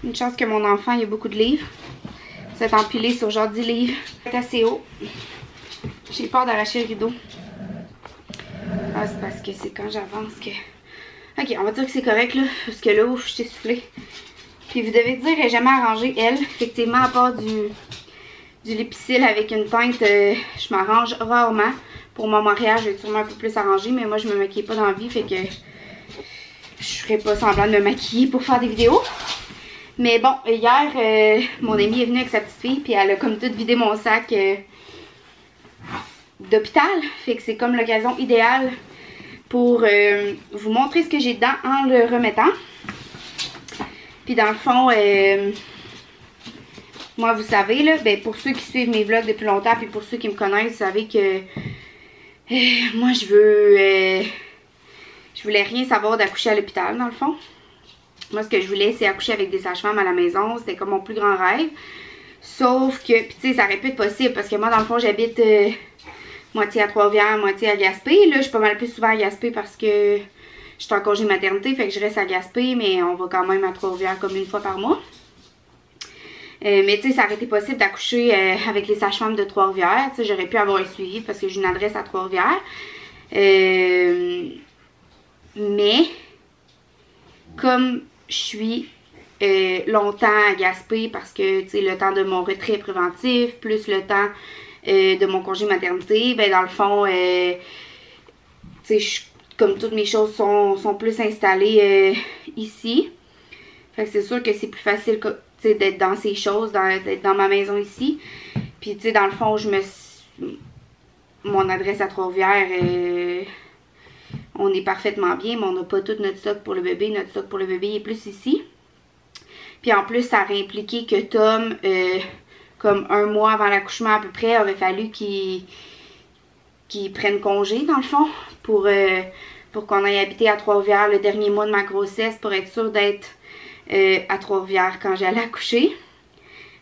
Une chance que mon enfant, il y a beaucoup de livres. C'est empilé sur genre 10 livres. C'est assez haut. J'ai peur d'arracher le rideau. Ah, c'est parce que c'est quand j'avance que... Ok, on va dire que c'est correct là. Parce que là, ouf, je t'ai soufflé. Puis vous devez dire, elle n'a jamais arrangé, elle. Effectivement, à part du lipicil avec une teinte, je m'arrange rarement. Pour mon mariage, je vais sûrement un peu plus arranger. Mais moi, je me maquille pas dans la vie. Fait que je ferai pas semblant de me maquiller pour faire des vidéos. Mais bon, hier, mon amie est venue avec sa petite fille. Puis elle a comme tout vidé mon sac d'hôpital. Fait que c'est comme l'occasion idéale pour vous montrer ce que j'ai dedans en le remettant. Puis dans le fond, moi vous savez là, ben pour ceux qui suivent mes vlogs depuis longtemps, puis pour ceux qui me connaissent, vous savez que moi je voulais rien savoir d'accoucher à l'hôpital dans le fond. Moi ce que je voulais c'est accoucher avec des sages-femmes à la maison, c'était comme mon plus grand rêve. Sauf que, puis tu sais ça aurait pu être possible parce que moi dans le fond j'habite moitié à Trois-Rivières, moitié à Gaspé. Là je suis pas mal plus souvent à Gaspé parce que je suis en congé maternité, fait que je reste à Gaspé, mais on va quand même à Trois-Rivières comme une fois par mois. Mais tu sais, ça aurait été possible d'accoucher avec les sages-femmes de Trois-Rivières. Tu sais, j'aurais pu avoir un suivi parce que j'ai une adresse à Trois-Rivières. Mais, comme je suis longtemps à Gaspé parce que, tu sais, le temps de mon retrait préventif, plus le temps de mon congé maternité, ben dans le fond, tu sais, comme toutes mes choses sont plus installées ici. Fait que c'est sûr que c'est plus facile d'être dans ces choses, d'être dans ma maison ici. Puis tu sais, dans le fond, mon adresse à Trois-Rivières, on est parfaitement bien, mais on n'a pas tout notre stock pour le bébé. Notre stock pour le bébé est plus ici. Puis en plus, ça aurait impliqué que Tom, comme un mois avant l'accouchement à peu près, aurait fallu qu'il prenne congé dans le fond pour qu'on aille habiter à Trois-Rivières le dernier mois de ma grossesse pour être sûre d'être à Trois-Rivières quand j'allais accoucher.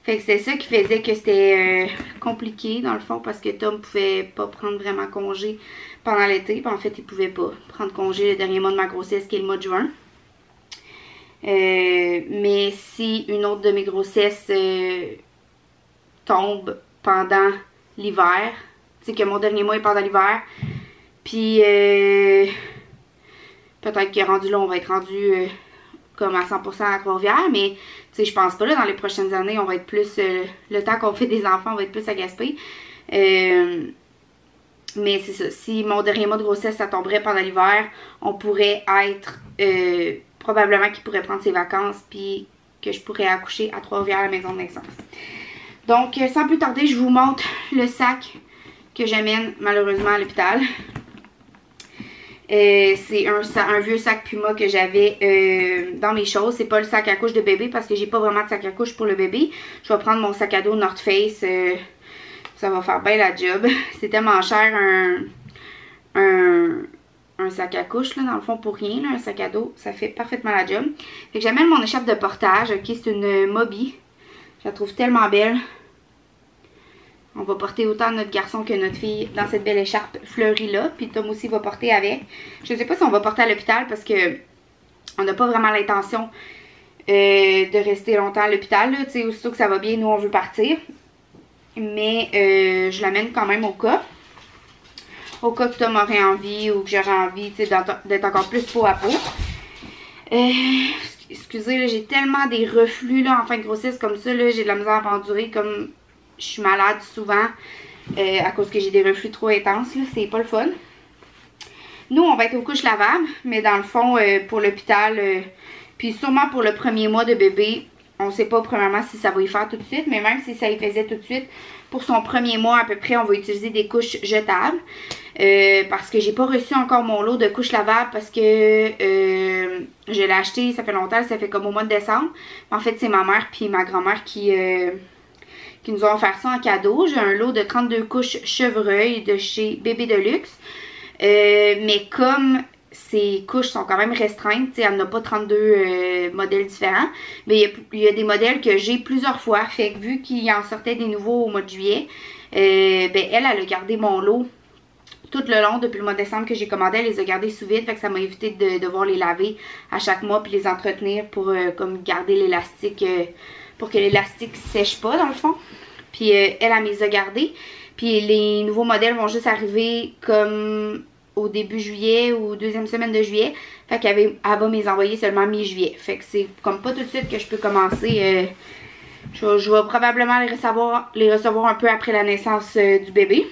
Fait que c'est ça qui faisait que c'était compliqué dans le fond parce que Tom pouvait pas prendre vraiment congé pendant l'été. En fait, il pouvait pas prendre congé le dernier mois de ma grossesse qui est le mois de juin. Mais si une autre de mes grossesses tombe pendant l'hiver, tu sais que mon dernier mois est pendant l'hiver, puis peut-être que rendu là, on va être rendu comme à 100% à Trois-Rivières, mais tu sais, je pense pas là, dans les prochaines années, on va être plus, le temps qu'on fait des enfants, on va être plus à Gaspé. Mais c'est ça, si mon dernier mois de grossesse, ça tomberait pendant l'hiver, on pourrait être, probablement qu'il pourrait prendre ses vacances, puis que je pourrais accoucher à Trois-Rivières à la maison de naissance. Donc, sans plus tarder, je vous montre le sac que j'amène malheureusement à l'hôpital. C'est un vieux sac Puma que j'avais dans mes choses. C'est pas le sac à couche de bébé parce que j'ai pas vraiment de sac à couche pour le bébé. Je vais prendre mon sac à dos North Face. Ça va faire bien la job. C'est tellement cher un sac à couche là, dans le fond pour rien. Là, un sac à dos, ça fait parfaitement la job. Fait que j'amène mon écharpe de portage. Ok, c'est une Moby. Je la trouve tellement belle. On va porter autant notre garçon que notre fille dans cette belle écharpe fleurie là. Puis Tom aussi va porter avec. Je ne sais pas si on va porter à l'hôpital parce que on n'a pas vraiment l'intention de rester longtemps à l'hôpital. Tu sais, aussitôt que ça va bien, nous on veut partir. Mais je l'amène quand même au cas. Au cas que Tom aurait envie ou que j'aurais envie d'être encore plus peau à peau. Excusez, j'ai tellement des reflux là, en fin de grossesse comme ça. J'ai de la misère à m'endurer comme... Je suis malade souvent à cause que j'ai des reflux trop intenses. C'est pas le fun. Nous, on va être aux couches lavables. Mais dans le fond, pour l'hôpital, puis sûrement pour le premier mois de bébé, on sait pas premièrement si ça va y faire tout de suite. Mais même si ça y faisait tout de suite, pour son premier mois à peu près, on va utiliser des couches jetables. Parce que j'ai pas reçu encore mon lot de couches lavables parce que je l'ai acheté, ça fait longtemps, ça fait comme au mois de décembre. En fait, c'est ma mère puis ma grand-mère qui nous ont offert ça en cadeau. J'ai un lot de 32 couches chevreuil de chez Bébé de Luxe. Mais comme ces couches sont quand même restreintes, elle n'a pas 32 modèles différents, mais il y a des modèles que j'ai plusieurs fois. Fait que vu qu'il en sortait des nouveaux au mois de juillet, elle a gardé mon lot tout le long, depuis le mois de décembre que j'ai commandé, elle les a gardés sous vide. Fait que ça m'a évité de devoir les laver à chaque mois puis les entretenir pour comme garder l'élastique, pour que l'élastique sèche pas dans le fond. Puis elle me les a gardés. Puis les nouveaux modèles vont juste arriver comme au début juillet ou deuxième semaine de juillet. Fait qu'elle va me les envoyer seulement mi-juillet. Fait que c'est comme pas tout de suite que je peux commencer. Je vais probablement les recevoir un peu après la naissance du bébé.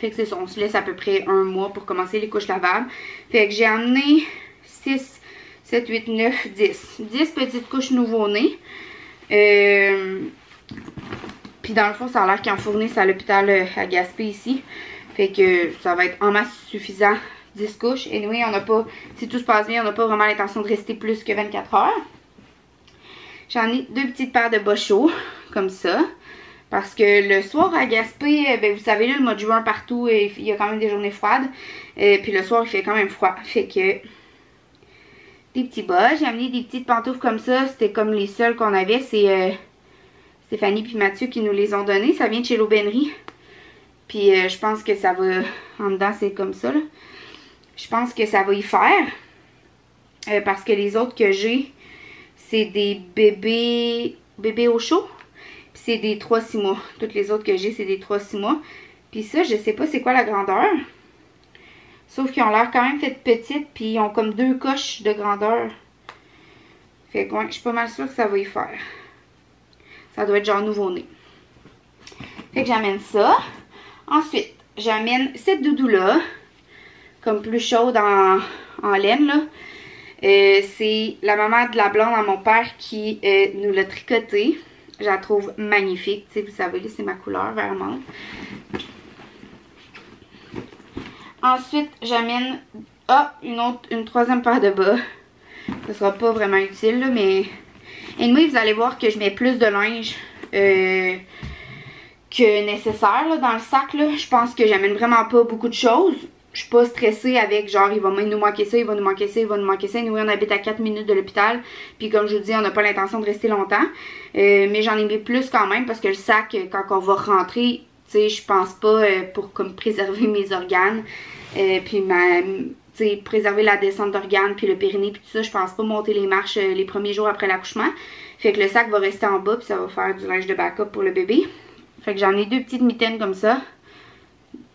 Fait que c'est ça, on se laisse à peu près un mois pour commencer les couches lavables. Fait que j'ai amené 6, 7, 8, 9, 10. 10 petites couches nouveau-nés. Puis dans le fond, ça a l'air qu'ils en fournissent à l'hôpital à Gaspé ici. Fait que ça va être en masse suffisant, 10 couches. Et anyway, on n'a pas, si tout se passe bien, on n'a pas vraiment l'intention de rester plus que 24 heures. J'en ai 2 petites paires de bas chauds, comme ça. Parce que le soir à Gaspé, ben vous savez là, le mois de juin partout, il y a quand même des journées froides. Puis le soir, il fait quand même froid. Fait que des petits bas. J'ai amené des petites pantoufles comme ça. C'était comme les seules qu'on avait. C'est Stéphanie puis Mathieu qui nous les ont données. Ça vient de chez l'Aubainerie. Puis je pense que ça va... En dedans, c'est comme ça, là. Je pense que ça va y faire. Parce que les autres que j'ai, c'est des bébés au chaud. Puis c'est des 3-6 mois. Toutes les autres que j'ai, c'est des 3-6 mois. Puis ça, je sais pas c'est quoi la grandeur. Sauf qu'ils ont l'air quand même fait petites. Puis ils ont comme 2 coches de grandeur. Fait que ouais, je suis pas mal sûre que ça va y faire. Ça doit être genre nouveau-né. Fait que j'amène ça. Ensuite, j'amène cette doudou-là. Comme plus chaude en laine, là. C'est la maman de la blonde à mon père qui nous l'a tricotée. Je la trouve magnifique. Tu sais, vous savez, c'est ma couleur, vert menthe. Ensuite, j'amène une troisième paire de bas. Ce sera pas vraiment utile, là, mais... Et moi, vous allez voir que je mets plus de linge que nécessaire là, dans le sac. Là. Je pense que j'amène vraiment pas beaucoup de choses. Je suis pas stressée avec genre il va nous manquer ça, il va nous manquer ça, il va nous manquer ça. Nous, on habite à 4 minutes de l'hôpital. Puis comme je vous dis, on n'a pas l'intention de rester longtemps. Mais j'en ai mis plus quand même parce que le sac, quand on va rentrer, tu sais, je pense pas pour comme préserver mes organes. Puis préserver la descente d'organes, puis le périnée, puis tout ça, je pense pas monter les marches les premiers jours après l'accouchement. Fait que le sac va rester en bas, puis ça va faire du linge de backup pour le bébé. Fait que j'en ai 2 petites mitaines comme ça.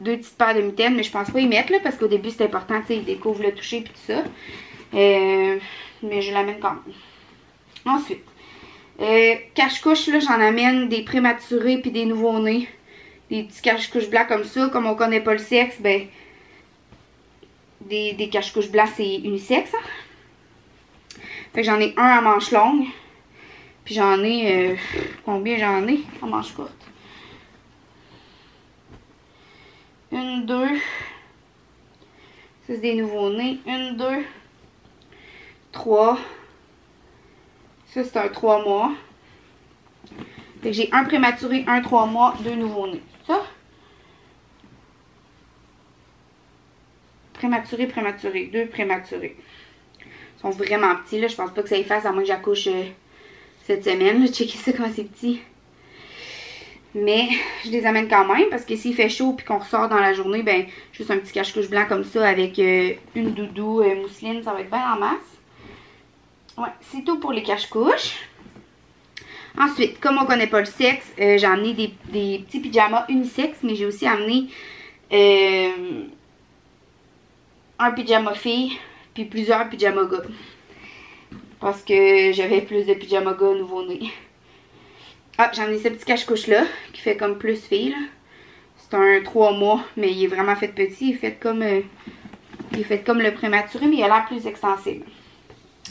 2 petites paires de mitaines, mais je pense pas y mettre, là, parce qu'au début, c'est important, tu sais, ils découvrent le toucher, puis tout ça. Mais je l'amène quand même. Ensuite, cache-couche, là, j'en amène des prématurés, puis des nouveau-nés. Des petits cache-couches blancs comme ça, comme on connaît pas le sexe, ben... Des cache-couches blancs, c'est unisexe. Hein? Fait que j'en ai un à manche longue. Puis j'en ai... combien j'en ai en manche courte? 1, 2. Ça, c'est des nouveaux-nés. 1, 2. 3. Ça, c'est un 3 mois. Fait que j'ai un prématuré, un 3 mois, 2 nouveaux-nés. Ça? Prématuré, 2 prématurés. Ils sont vraiment petits, là. Je pense pas que ça y fasse, à moins que j'accouche cette semaine. Là. Checkez ça comment c'est petit. Mais je les amène quand même parce que s'il fait chaud et qu'on ressort dans la journée, ben juste un petit cache-couche blanc comme ça avec une doudou mousseline, ça va être bien en masse. Ouais, c'est tout pour les cache-couches. Ensuite, comme on connaît pas le sexe, j'ai amené des petits pyjamas unisex, mais j'ai aussi amené... un pyjama fille, puis plusieurs pyjama gars. Parce que j'avais plus de pyjama gars nouveau-nés. Ah, j'en ai ce petit cache-couche-là, qui fait comme plus fille. C'est un 3 mois, mais il est vraiment fait petit. Il est fait comme le prématuré, mais il a l'air plus extensible.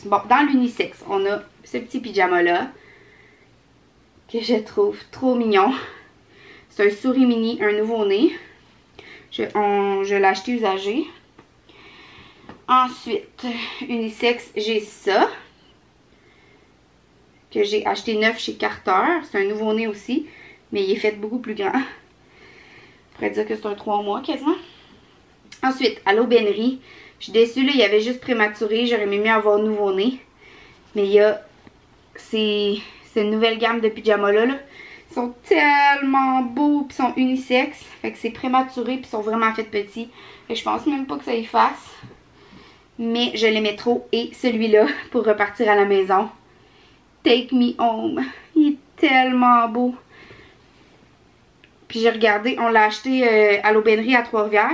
Bon, dans l'unisex, on a ce petit pyjama-là, que je trouve trop mignon. C'est un souris mini, un nouveau-né. Je l'ai acheté usagé. Ensuite, unisex, j'ai ça. Que j'ai acheté neuf chez Carter. C'est un nouveau-né aussi. Mais il est fait beaucoup plus grand. On pourrait dire que c'est un 3 mois quasiment. Ensuite, à l'Aubainerie. Je suis déçue, là, il y avait juste prématuré. J'aurais aimé mieux avoir nouveau-né. Mais il y a... C'est une nouvelle gamme de pyjamas là. Ils sont tellement beaux, puis sont unisexes. Fait que c'est prématuré, puis ils sont vraiment faits petits. Fait que je pense même pas que ça y fasse. Mais je l'aimais trop. Et celui-là, pour repartir à la maison, Take Me Home. Il est tellement beau. Puis j'ai regardé, on l'a acheté à l'aubainerie à Trois-Rivières.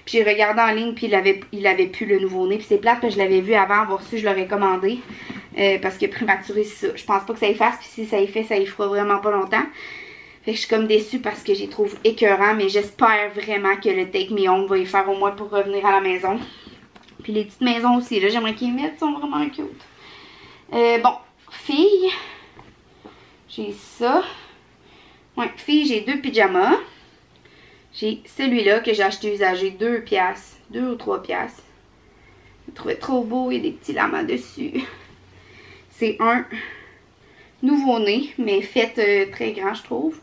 Puis j'ai regardé en ligne, puis il avait plus le nouveau-né. Puis c'est plate, parce que je l'avais vu avant avoir su, je l'aurais commandé. Parce que prématuré, c'est ça. Je pense pas que ça y fasse, puis si ça y fait, ça y fera vraiment pas longtemps. Fait que je suis comme déçue parce que j'y trouve écœurant, mais j'espère vraiment que le Take Me Home va y faire au moins pour revenir à la maison. Puis les petites maisons aussi, là, j'aimerais qu'ils y mettent, sont vraiment cute. Bon, filles, j'ai ça. Ouais, filles, j'ai 2 pyjamas. J'ai celui-là que j'ai acheté usagé 2 piastres, 2 ou 3 piastres. Je le trouvais trop beau, il y a des petits lamas dessus. C'est un nouveau-né, mais fait très grand, je trouve.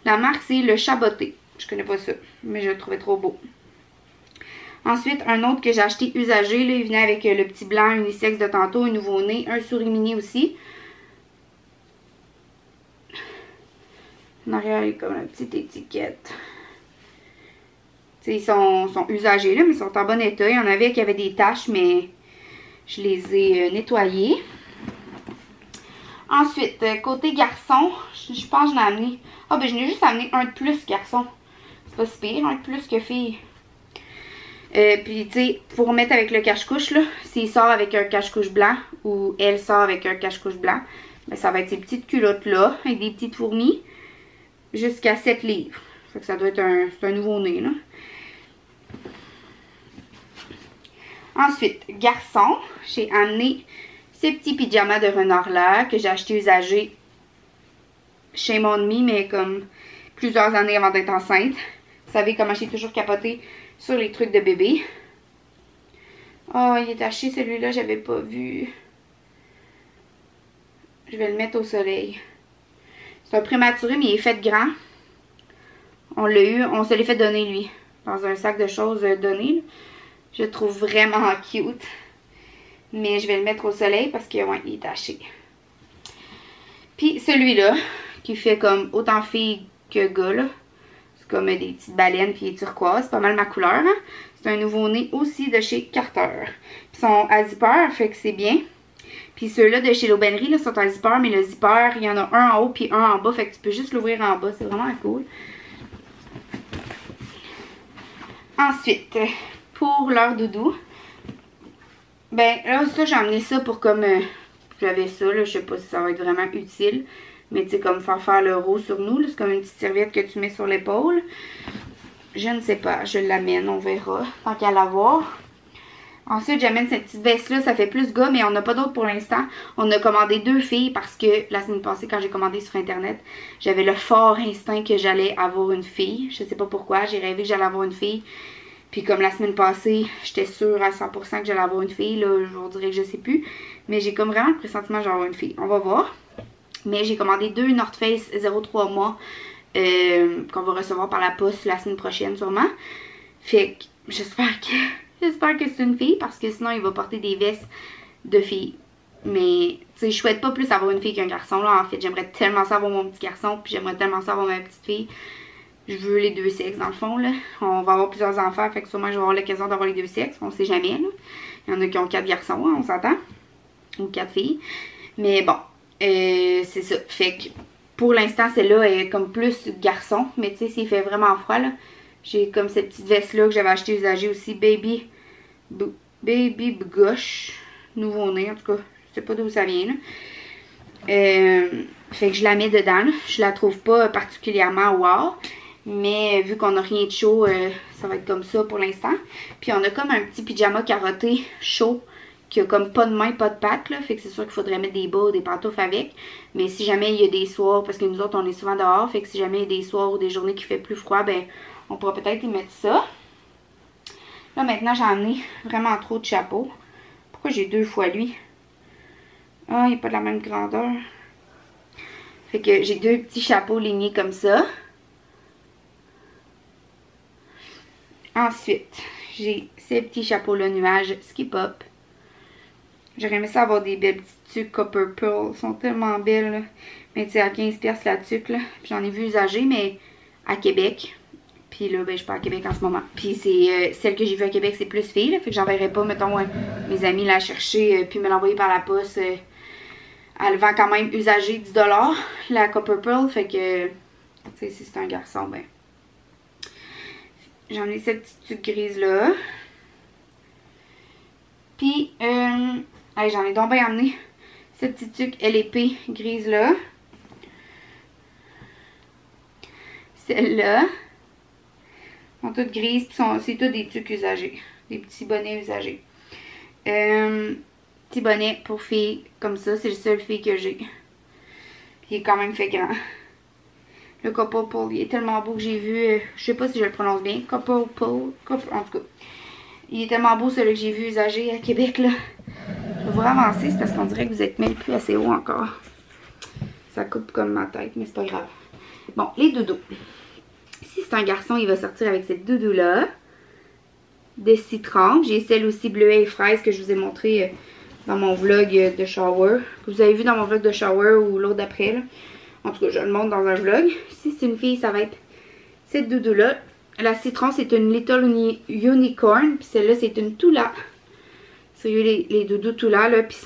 La marque, c'est le Chaboté. Je connais pas ça, mais je le trouvais trop beau. Ensuite, un autre que j'ai acheté usagé. Là, il venait avec le petit blanc unisexe de tantôt, un nouveau-né, un souris mini aussi. En arrière, il y a comme une petite étiquette. T'sais, ils sont usagés, là, mais ils sont en bon état. Il y en avait qui avaient des taches, mais je les ai nettoyés. Ensuite, côté garçon, je pense que j'en ai amené... Ah, ben, je n'ai juste amené un de plus, garçon. C'est pas si pire, un de plus que fille. Puis, tu sais, pour mettre avec le cache-couche, là, s'il sort avec un cache-couche blanc ou elle sort avec un cache-couche blanc, ben, ça va être ces petites culottes-là, avec des petites fourmis, jusqu'à 7 livres. Fait que ça doit être un nouveau-né, là. Ensuite, garçon, j'ai amené ces petits pyjamas de renard-là que j'ai acheté usagés chez mon ami, mais comme plusieurs années avant d'être enceinte. Vous savez comment j'ai toujours capoté sur les trucs de bébé. Oh, il est taché celui-là, j'avais pas vu. Je vais le mettre au soleil. C'est un prématuré, mais il est fait grand. On l'a eu, on se l'est fait donner lui. Dans un sac de choses donné. Je le trouve vraiment cute. Mais je vais le mettre au soleil parce que, ouais, il est taché. Puis celui-là, qui fait comme autant fille que gars, là. C'est comme des petites baleines puis turquoise. C'est pas mal ma couleur, hein. C'est un nouveau-né aussi de chez Carter. Puis ils sont à zipper, fait que c'est bien. Puis ceux-là de chez l'aubainerie, là, sont à zipper, mais le zipper, il y en a un en haut puis un en bas. Fait que tu peux juste l'ouvrir en bas. C'est vraiment cool. Ensuite, pour leur doudou, ben là, ça, j'ai amené ça pour comme... j'avais ça, là, je sais pas si ça va être vraiment utile. Mais tu sais, comme faire le roux sur nous, c'est comme une petite serviette que tu mets sur l'épaule. Je ne sais pas, je l'amène, on verra, tant qu'à l'avoir. Ensuite, j'amène cette petite veste-là, ça fait plus gars, mais on n'a pas d'autre pour l'instant. On a commandé 2 filles parce que la semaine passée, quand j'ai commandé sur Internet, j'avais le fort instinct que j'allais avoir une fille. Je sais pas pourquoi, j'ai rêvé que j'allais avoir une fille. Puis comme la semaine passée, j'étais sûre à 100% que j'allais avoir une fille, là, je vous dirais que je sais plus. Mais j'ai comme vraiment le pressentiment que j'allais avoir une fille. On va voir. Mais j'ai commandé 2 North Face 0,3 mois qu'on va recevoir par la poste la semaine prochaine sûrement. Fait que j'espère que c'est une fille parce que sinon il va porter des vestes de filles. Mais tu sais, je souhaite pas plus avoir une fille qu'un garçon là. En fait, j'aimerais tellement ça avoir mon petit garçon puis j'aimerais tellement ça avoir ma petite fille. Je veux les 2 sexes dans le fond là. On va avoir plusieurs enfants, fait que sûrement je vais avoir l'occasion d'avoir les 2 sexes. On sait jamais là. Il y en a qui ont 4 garçons, hein, on s'entend. Ou 4 filles. Mais bon, c'est ça. Fait que pour l'instant, celle-là est comme plus garçon. Mais tu sais, s'il fait vraiment froid là, j'ai comme cette petite veste-là que j'avais acheté usagée aussi. Baby gauche. Nouveau-né, en tout cas. Je sais pas d'où ça vient là. Fait que je la mets dedans là. Je la trouve pas particulièrement wow. Mais vu qu'on n'a rien de chaud, ça va être comme ça pour l'instant. Puis on a comme un petit pyjama carotté chaud qui a comme pas de main, pas de pattes là. Fait que c'est sûr qu'il faudrait mettre des bas ou des pantoufles avec. Mais si jamais il y a des soirs, parce que nous autres on est souvent dehors, fait que si jamais il y a des soirs ou des journées qui fait plus froid, ben on pourra peut-être y mettre ça. Là maintenant j'ai amené vraiment trop de chapeaux. Pourquoi j'ai 2 fois lui? Ah, il n'est pas de la même grandeur. Fait que j'ai 2 petits chapeaux lignés comme ça. Ensuite, j'ai ces petits chapeaux-là nuages Ski Pop. J'aurais aimé ça avoir des belles petites tuques Copper Pearl. Elles sont tellement belles, là. Mais tu sais, à 15$ la tuque, là. J'en ai vu usager, mais à Québec. Puis là, ben, je suis pas à Québec en ce moment. Puis c'est celle que j'ai vue à Québec, c'est plus fille, là. Fait que j'enverrai pas, mettons, mes amis la chercher, puis me l'envoyer par la poste. Elle vend quand même usagée 10$, la Copper Pearl. Fait que, tu sais, si c'est un garçon, ben... J'en ai cette petite tuque grise-là. Puis, j'en ai donc bien amené cette petite tuque LP grise-là. Celle-là. Sont toutes grises, puis c'est toutes des tuques usagées. Des petits bonnets usagés. Petit bonnet pour filles, comme ça, c'est le seul fille que j'ai. Puis il est quand même fait grand. Le Copper Pearl, il est tellement beau que j'ai vu, je sais pas si je le prononce bien, Copper Pearl, en tout cas. Il est tellement beau celui que j'ai vu usagé à Québec, là. Je vais vous ravancer, c'est parce qu'on dirait que vous êtes même plus assez haut encore. Ça coupe comme ma tête, mais c'est pas grave. Bon, les doudous. Si c'est un garçon, il va sortir avec cette doudou-là. De citron. J'ai celle aussi bleuet et fraise que je vous ai montré dans mon vlog de shower. Que vous avez vu dans mon vlog de shower ou l'autre d'après, là. En tout cas, je le montre dans un vlog. Si c'est une fille, ça va être cette doudou-là. La citron, c'est une Little Unicorn. Puis celle-là, c'est une Tula. Sérieux, les doudous Tula, là. Puis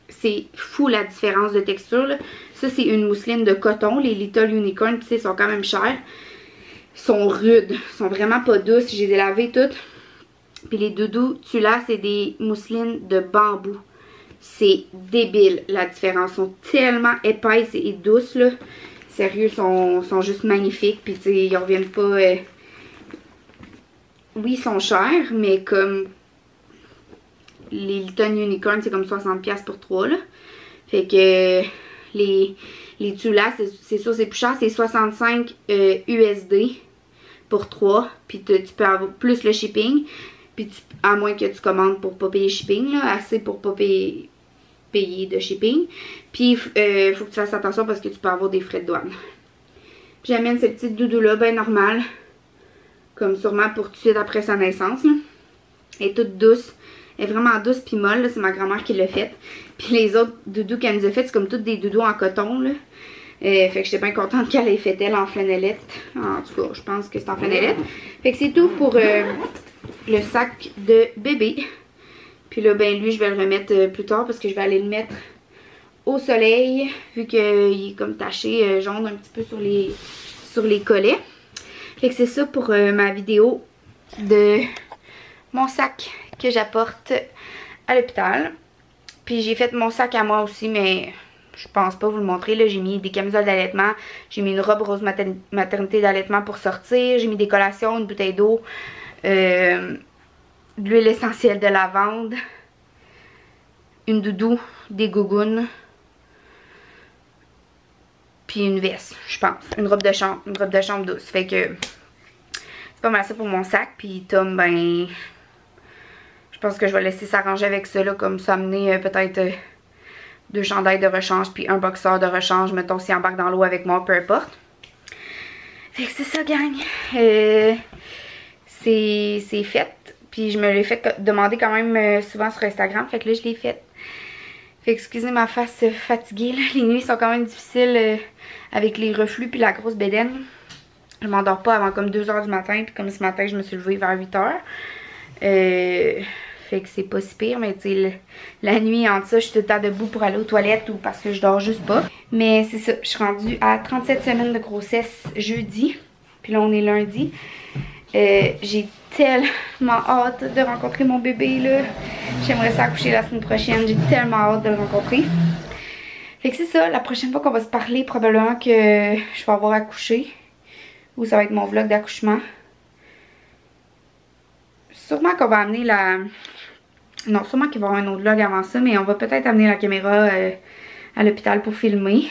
c'est fou la différence de texture, là. Ça, c'est une mousseline de coton. Les Little Unicorn, tu sais, sont quand même chères. Ils sont rudes. Ils sont vraiment pas douces. Je les ai lavées toutes. Puis les doudous Tula, c'est des mousselines de bambou. C'est débile la différence. Ils sont tellement épaisses et douces, là. Sérieux, sont juste magnifiques. Puis, tu sais, ils reviennent pas... Oui, ils sont chers, mais comme... Les Little Unicorn, c'est comme 60$ pour 3, là. Fait que... Les Tula, c'est sûr, c'est plus cher. C'est 65 USD pour 3. Puis, tu peux avoir plus le shipping. Puis, à moins que tu commandes pour pas payer shipping, là. Assez pour pas payer de shipping. Puis, faut que tu fasses attention parce que tu peux avoir des frais de douane. Puis, j'amène cette petite doudou-là, ben normale. Comme sûrement pour tout de suite après sa naissance, là. Elle est toute douce. Elle est vraiment douce puis molle, là. C'est ma grand-mère qui l'a faite. Puis, les autres doudous qu'elle nous a fait, c'est comme toutes des doudous en coton, là. Fait que j'étais bien contente qu'elle ait fait elle en flanellette. En tout cas, je pense que c'est en flanellette. Fait que c'est tout pour le sac de bébé. Puis là, ben lui, je vais le remettre plus tard parce que je vais aller le mettre au soleil. Vu qu'il est comme taché jaune un petit peu sur les collets. Fait que c'est ça pour ma vidéo de mon sac que j'apporte à l'hôpital. Puis j'ai fait mon sac à moi aussi, mais je pense pas vous le montrer. Là, j'ai mis des camisoles d'allaitement. J'ai mis une robe rose maternité d'allaitement pour sortir. J'ai mis des collations, une bouteille d'eau. De l'huile essentielle de lavande, une doudou, des gougounes, puis une veste, je pense. Une robe de chambre douce. Fait que c'est pas mal ça pour mon sac. Puis Tom, ben, je pense que je vais laisser s'arranger avec ça, là, comme ça, amener peut-être 2 chandails de rechange, puis un boxeur de rechange, mettons, s'il embarque dans l'eau avec moi, peu importe. Fait que c'est ça, gang. C'est fait. Puis je me l'ai fait demander quand même souvent sur Instagram. Fait que là, je l'ai fait. Fait que excusez ma face fatiguée, là. Les nuits sont quand même difficiles avec les reflux puis la grosse bédaine. Je m'endors pas avant comme 2 h du matin. Puis comme ce matin, je me suis levée vers 8 h. Fait que c'est pas si pire. Mais tu sais, la nuit, entre ça, je suis tout le temps debout pour aller aux toilettes ou parce que je dors juste pas. Mais c'est ça. Je suis rendue à 37 semaines de grossesse jeudi. Puis là, on est lundi. J'ai tellement hâte de rencontrer mon bébé, là. J'aimerais ça accoucher la semaine prochaine. J'ai tellement hâte de le rencontrer. Fait que c'est ça. La prochaine fois qu'on va se parler, probablement que je vais avoir accouché. Ou ça va être mon vlog d'accouchement. Sûrement qu'on va amener la... Non, sûrement qu'il va y avoir un autre vlog avant ça. Mais on va peut-être amener la caméra à l'hôpital pour filmer.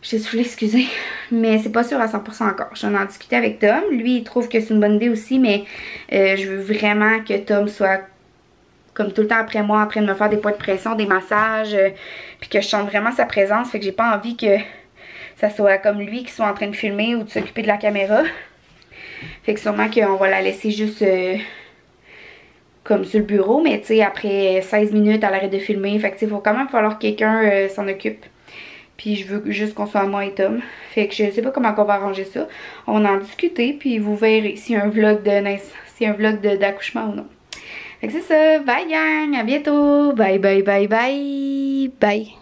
J'ai soufflé, excusez. Mais c'est pas sûr à 100% encore. J'en ai discuté avec Tom. Lui, il trouve que c'est une bonne idée aussi. Mais je veux vraiment que Tom soit comme tout le temps après moi, en train de me faire des points de pression, des massages. Puis que je sente vraiment sa présence. Fait que j'ai pas envie que ça soit comme lui qui soit en train de filmer ou de s'occuper de la caméra. Fait que sûrement qu'on va la laisser juste comme sur le bureau, mais tu sais, après 16 minutes, elle arrête de filmer. Fait que tu sais, il faut quand même falloir que quelqu'un s'en occupe. Puis je veux juste qu'on soit moi et Tom. Fait que je sais pas comment on va arranger ça. On va en discuter, puis vous verrez s'il y a un vlog d'accouchement ou non. Fait que c'est ça. Bye gang, à bientôt. Bye bye bye bye. Bye.